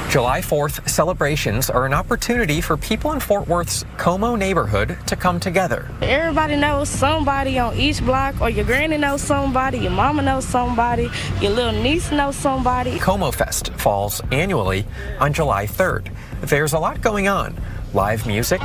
July 4th celebrations are an opportunity for people in Fort Worth's Como neighborhood to come together. Everybody knows somebody on each block, or your granny knows somebody, your mama knows somebody, your little niece knows somebody. Como Fest falls annually on July 3rd. There's a lot going on. Live music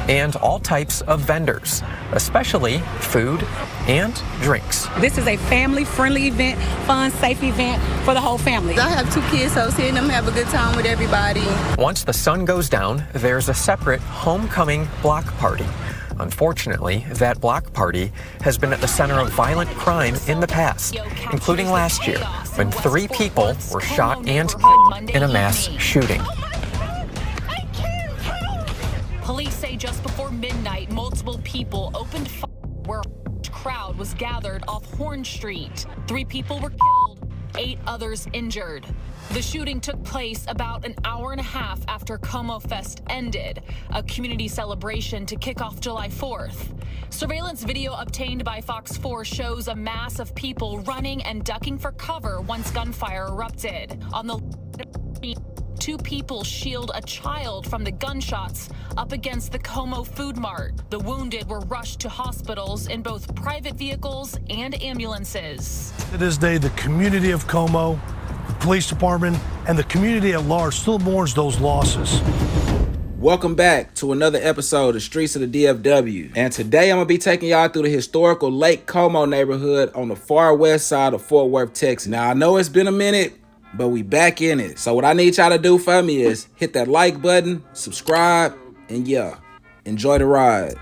and all types of vendors, especially food and drinks. This is a family-friendly event, fun, safe event for the whole family. I have 2 kids, so seeing them have a good time with everybody. Once the sun goes down, there's a separate homecoming block party. Unfortunately, that block party has been at the center of violent crime in the past, including last year, when 3 people were shot and killed in a mass shooting. Police say just before midnight, multiple people opened fire where a crowd was gathered off Horn Street. 3 people were killed, 8 others injured. The shooting took place about an hour and a half after Como Fest ended, a community celebration to kick off July 4th. Surveillance video obtained by Fox 4 shows a mass of people running and ducking for cover once gunfire erupted. On the 2 people shield a child from the gunshots up against the Como Food Mart. The wounded were rushed to hospitals in both private vehicles and ambulances. To this day, the community of Como, the police department, and the community at large still mourns those losses. Welcome back to another episode of Streets of the DFW. And today I'm going to be taking y'all through the historical Lake Como neighborhood on the far west side of Fort Worth, Texas. Now, I know it's been a minute, but we back in it. So what I need y'all to do for me is hit that like button, subscribe, and yeah, enjoy the ride.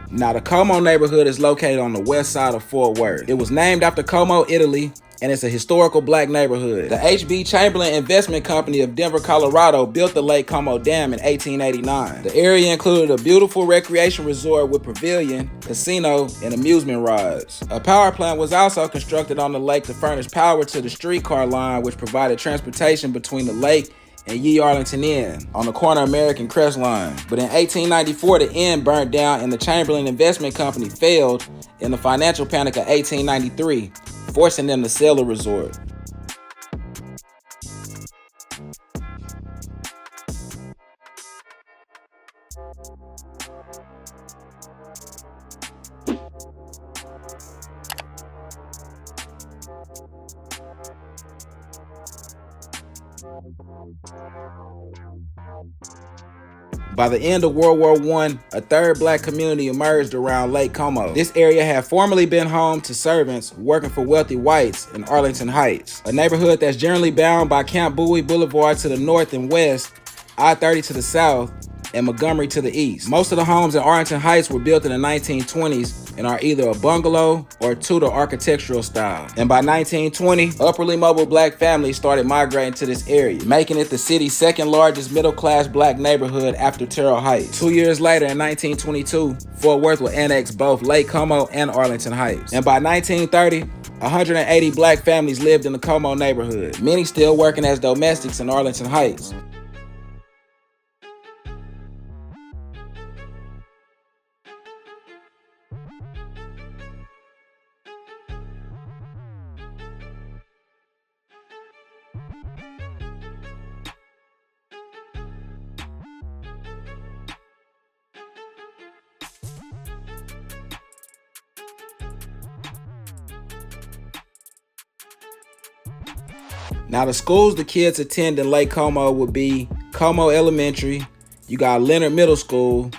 Now, the Como neighborhood is located on the west side of Fort Worth. It was named after Como, Italy, and it's a historical black neighborhood. The H.B. Chamberlain Investment Company of Denver, Colorado built the Lake Como Dam in 1889. The area included a beautiful recreation resort with pavilion, casino, and amusement rides. A power plant was also constructed on the lake to furnish power to the streetcar line, which provided transportation between the lake and Ye Arlington Inn on the corner American Crest Line. But in 1894, the inn burned down and the Chamberlain Investment Company failed in the financial panic of 1893, forcing them to sell the resort. By the end of World War I, a third black community emerged around Lake Como. This area had formerly been home to servants working for wealthy whites in Arlington Heights, a neighborhood that's generally bound by Camp Bowie Boulevard to the north and west, I-30 to the south, and Montgomery to the east. Most of the homes in Arlington Heights were built in the 1920s and are either a bungalow or Tudor architectural style. And by 1920, upperly mobile black families started migrating to this area, making it the city's second largest middle-class black neighborhood after Terrell Heights. 2 years later, in 1922, Fort Worth would annex both Lake Como and Arlington Heights. And by 1930, 180 black families lived in the Como neighborhood, many still working as domestics in Arlington Heights. Now, the schools the kids attend in Lake Como would be Como Elementary, you got Leonard Middle School,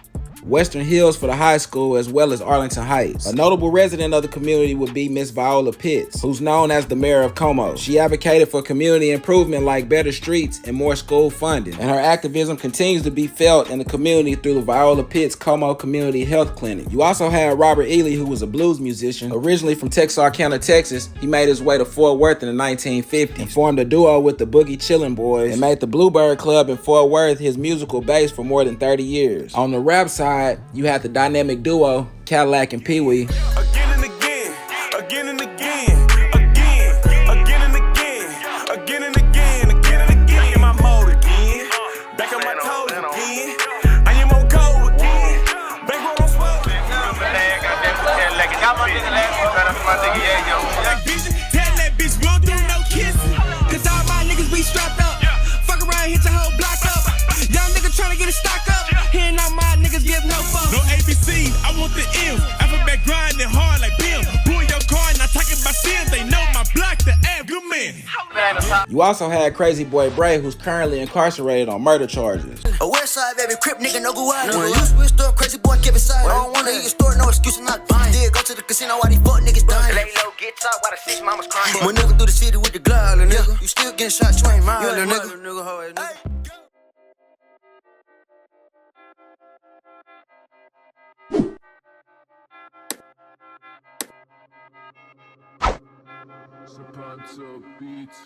Western Hills for the high school, as well as Arlington Heights. A notable resident of the community would be Miss Viola Pitts, who's known as the mayor of Como. She advocated for community improvement like better streets and more school funding, and her activism continues to be felt in the community through the Viola Pitts Como Community Health Clinic. You also had Robert Ely, who was a blues musician. Originally from Texarkana, Texas, he made his way to Fort Worth in the 1950s and formed a duo with the Boogie Chillin' Boys and made the Bluebird Club in Fort Worth his musical base for more than 30 years. On the rap side, you had the dynamic duo Cadillac and Pee Wee. Again and again, again and again, again and again, again and again, again and again. Back in my mode again, back on my toes again. I am on cold again, back on my smoke. Tell that bitch we don't do no kissing, cause all my niggas be strapped up. Fuck around, hit your whole block up. Young nigga tryna get a stock up. Hearing all my niggas give no fuck. No ABC, I want the M's. Alphabet grinding hard like Pim. Pull your car and I talking about sins. They know my block, the Av, good man. You also had Crazy Boy Bray, who's currently incarcerated on murder charges. A Westside, baby, crip nigga, no go out. When you switch store, Crazy Boy, keep it side. I don't wanna eat your store, no excuse, I'm not buying. Did go to the casino, why these fuck niggas dying? Lay low, get top, why the six mama's crying. When nigga through the city with the glide, little nigga. You still getting shot, you ain't mine, little nigga. Beats.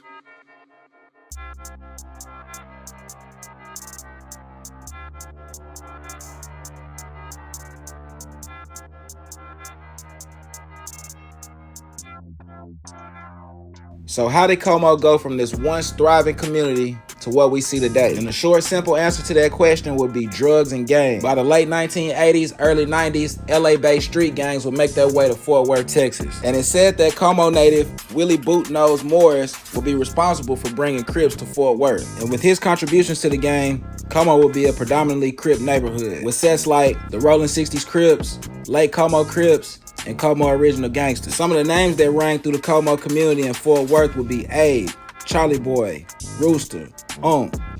So how did Como go from this once thriving community to what we see today? And the short, simple answer to that question would be drugs and gangs. By the late 1980s, early 90s, LA-based street gangs would make their way to Fort Worth, Texas. And it's said that Como native Willie Bootnose Morris will be responsible for bringing Crips to Fort Worth. And with his contributions to the game, Como will be a predominantly Crip neighborhood, with sets like the Rolling 60s Crips, Lake Como Crips, and Como Original Gangsters. Some of the names that rang through the Como community in Fort Worth would be Abe, Charlie Boy, Rooster,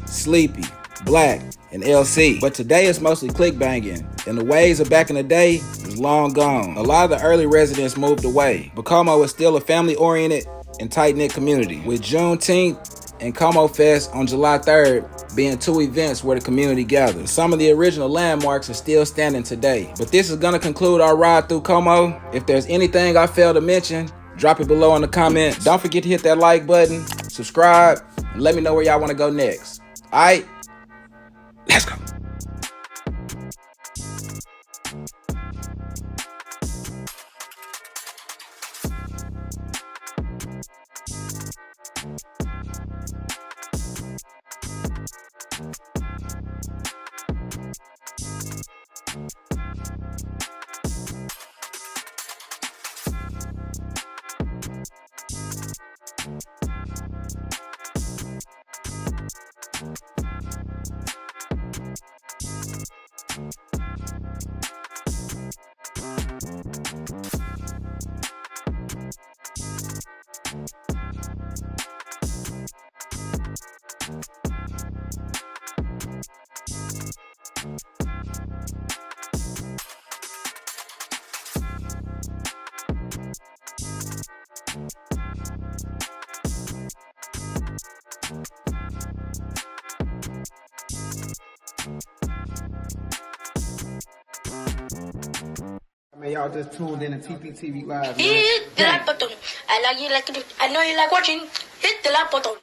Sleepy, Black, and LC. But today it's mostly click banging, and the ways of back in the day is long gone. A lot of the early residents moved away, but Como is still a family-oriented and tight-knit community, with Juneteenth and Como Fest on July 3rd being two events where the community gathers. Some of the original landmarks are still standing today. But this is gonna conclude our ride through Como. If there's anything I failed to mention, drop it below in the comments. Don't forget to hit that like button, subscribe, and let me know where y'all wanna go next. All right, let's go. Man, y'all just tuned in to TpTv Live. Hit the like button. I know you like watching. Hit the like button.